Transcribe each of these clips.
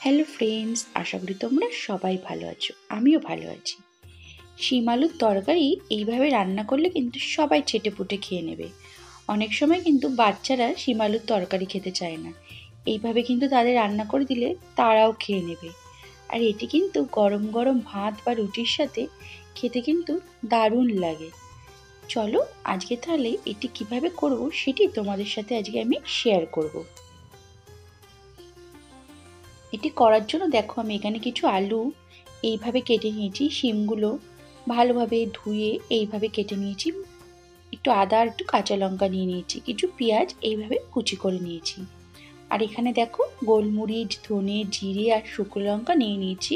Hello friends, আশা করি তোমরা সবাই ভালো আছো। আমিও ভালো আছি। শিম আলুর তরকারি এইভাবে রান্না করলে কিন্তু সবাই চেটেপুটে খেয়ে নেবে। অনেক সময় কিন্তু বাচ্চারা শিম আলুর তরকারি খেতে চায় না, এইভাবে কিন্তু তাদের রান্না করে দিলে তারাও খেয়ে নেবে। আর এটি কিন্তু গরম গরম ভাত বা রুটির সাথে খেতে কিন্তু দারুণ লাগে। চলো আজকে তাহলে এটি কিভাবে করব সেটি তোমাদের সাথে আজকে আমি শেয়ার করব। এটি করার জন্য দেখো আমি এখানে কিছু আলু এইভাবে কেটে নিয়েছি, শিমগুলো ভালোভাবে ধুয়ে এইভাবে কেটে নিয়েছি, একটু আদা আর একটু কাঁচা লঙ্কা নিয়ে নিয়েছি, কিছু পেঁয়াজ এইভাবে কুচি করে নিয়েছি। আর এখানে দেখো গোলমরিচ, ধনে, জিরে আর শুকনো লঙ্কা নিয়ে নিয়েছি।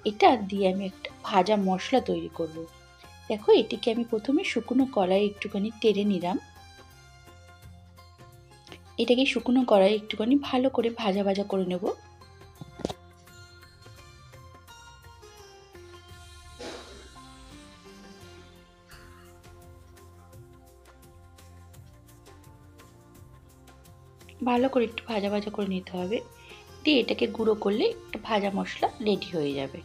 এটা দিয়ে আমি একটা ভাজা মশলা তৈরি করব। দেখো এটিকে আমি প্রথমে শুকনো কড়াই একটুখানি টেরে নিলাম। এটাকে শুকনো কড়াই একটুখানি ভালো করে ভাজা ভাজা করে নেব। ভালো করে একটু ভাজা ভাজা করে নিতে হবে, দিয়ে এটাকে গুঁড়ো করলে একটা ভাজা মশলা রেডি হয়ে যাবে।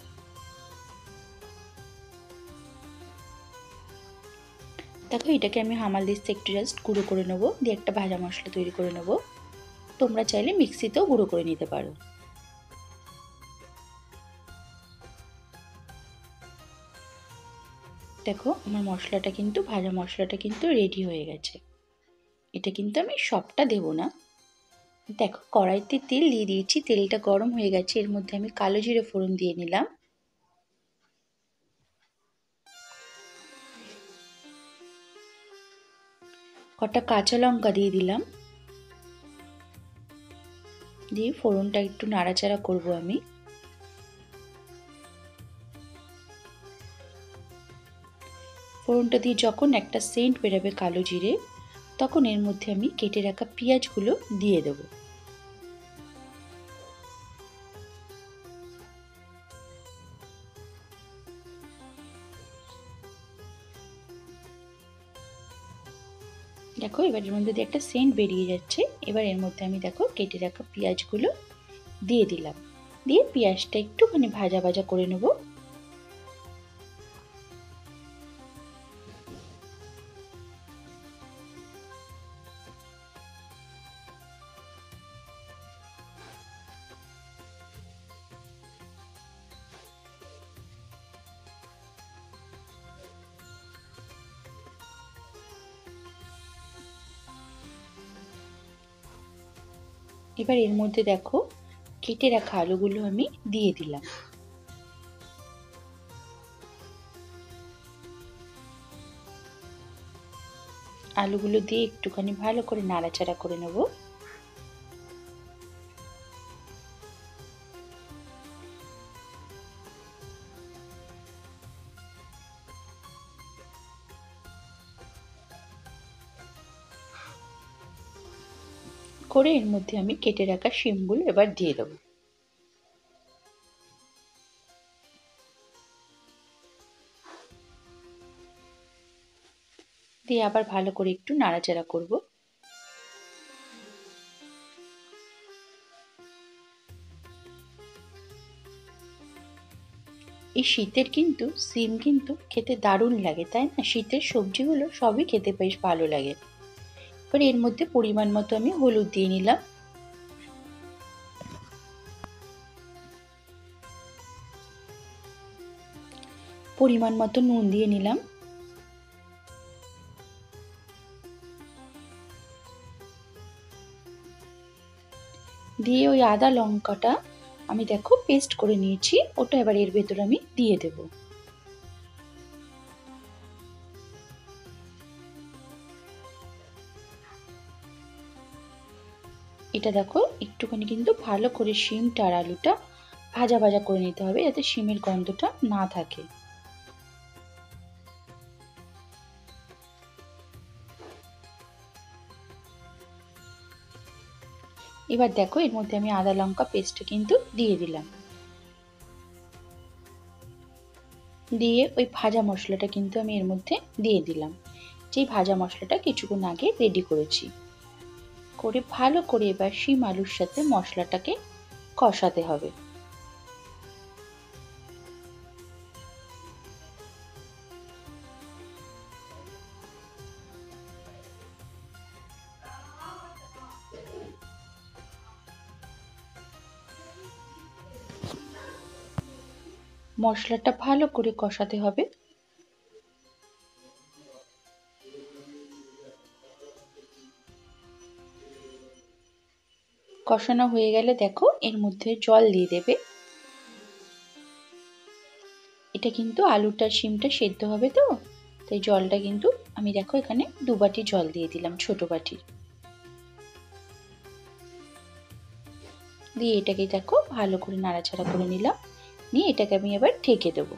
দেখো এটাকে আমি হামাল দিস্তে একটু জাস্ট গুঁড়ো করে নেবো, দিয়ে একটা ভাজা মশলা তৈরি করে নেবো। তোমরা চাইলে মিক্সিতেও গুঁড়ো করে নিতে পারো। দেখো আমার মশলাটা কিন্তু ভাজা মশলাটা কিন্তু রেডি হয়ে গেছে। এটা কিন্তু আমি সবটা দেবো না। দেখো কড়াইতে তেল দিয়ে দিয়েছি, তেলটা গরম হয়ে গেছে, এর মধ্যে আমি কালো জিরে ফোড়ন দিয়ে নিলাম। কটা কাঁচা লঙ্কা দিয়ে দিলাম, দিয়ে ফোড়নটা একটু নাড়াচাড়া করব আমি। ফোড়নটা দিয়ে যখন একটা সেন্ট বেরোবে কালো জিরে, তখন এর মধ্যে আমি কেটে রাখা পেঁয়াজগুলো দিয়ে দেব। দেখো এবার এর মধ্যে দিয়ে একটা সেন্ট বেরিয়ে যাচ্ছে। এবার এর মধ্যে আমি দেখো কেটে রাখা পেঁয়াজগুলো দিয়ে দিলাম, দিয়ে পেঁয়াজটা একটুখানি ভাজা ভাজা করে নেব। এবার এর মধ্যে দেখো কেটে রাখা আলুগুলো আমি দিয়ে দিলাম। আলুগুলো দিয়ে একটুখানি ভালো করে নাড়াচাড়া করে নেব। করে এর মধ্যে আমি কেটে রাখা শিমগুলো এবার দিয়ে দেবো। দিয়ে আবার ভালো করে একটু নাড়াচাড়া করব। এই শীতের কিন্তু সিম কিন্তু খেতে দারুণ লাগে, তাই না? শীতের সবজিগুলো সবই খেতে বেশ ভালো লাগে। এবার এর মধ্যে পরিমাণ মতো আমি হলুদ দিয়ে নিলাম, পরিমাণ মতো নুন দিয়ে নিলাম, দিয়ে ওই আদা লঙ্কাটা আমি দেখো পেস্ট করে নিয়েছি, ওটা এবার এর ভেতরে আমি দিয়ে দেব। এটা দেখো একটুখানি কিন্তু ভালো করে শিমটা আর আলুটা ভাজা ভাজা করে নিতে হবে, যাতে শিমের গন্ধটা না থাকে। এবার দেখো এর মধ্যে আমি আদা লঙ্কা পেস্টটা কিন্তু দিয়ে দিলাম, দিয়ে ওই ভাজা মশলাটা কিন্তু আমি এর মধ্যে দিয়ে দিলাম, যেই ভাজা মশলাটা কিছুক্ষণ আগে রেডি করেছি। করে ভালো করে এবার শিম আলুর সাথে মশলাটাকে কষাতে হবে। মশলাটা ভালো করে কষাতে হবে। কষানো হয়ে গেলে দেখো এর মধ্যে জল দিয়ে দেবে। এটা কিন্তু আলুটা শিমটা সেদ্ধ হবে তো, তাই জলটা কিন্তু আমি দেখো এখানে 2 বাটি জল দিয়ে দিলাম, ছোট বাটির। দিয়ে এটাকে দেখো ভালো করে নাড়াচাড়া করে নিলাম, নিয়ে এটাকে আমি এবার ঢেকে দেবো।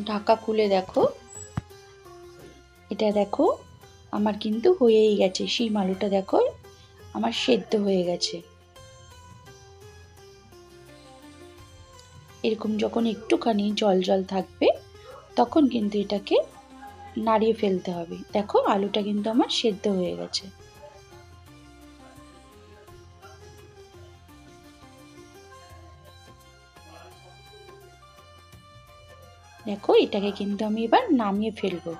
ঢাকা খুলে দেখো, এটা দেখো আমার কিন্তু হয়েই গেছে। শিম আলুটা দেখো আমার সেদ্ধ হয়ে গেছে। এরকম যখন একটুখানি জল জল থাকবে তখন কিন্তু এটাকে নাড়িয়ে ফেলতে হবে। দেখো আলুটা কিন্তু আমার সেদ্ধ হয়ে গেছে। দেখো এটাকে কিন্তু আমি এবার নামিয়ে ফেলবো।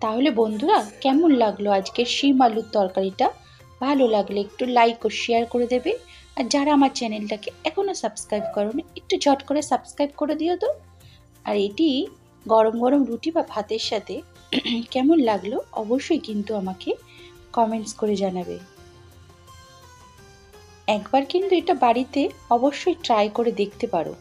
তাহলে বন্ধুরা, কেমন লাগলো আজকের শিম আলুর তরকারিটা? ভালো লাগলে একটু লাইক ও শেয়ার করে দেবে। আর যারা আমার চ্যানেলটাকে এখনো সাবস্ক্রাইব করোনি, একটু ঝট করে সাবস্ক্রাইব করে দিও তো। আর এটি গরম গরম রুটি বা ভাতের সাথে কেমন লাগলো অবশ্যই কিন্তু আমাকে কমেন্টস করে জানাবে। একবার কিন্তু এটা বাড়িতে অবশ্যই ট্রাই করে দেখতে পারো।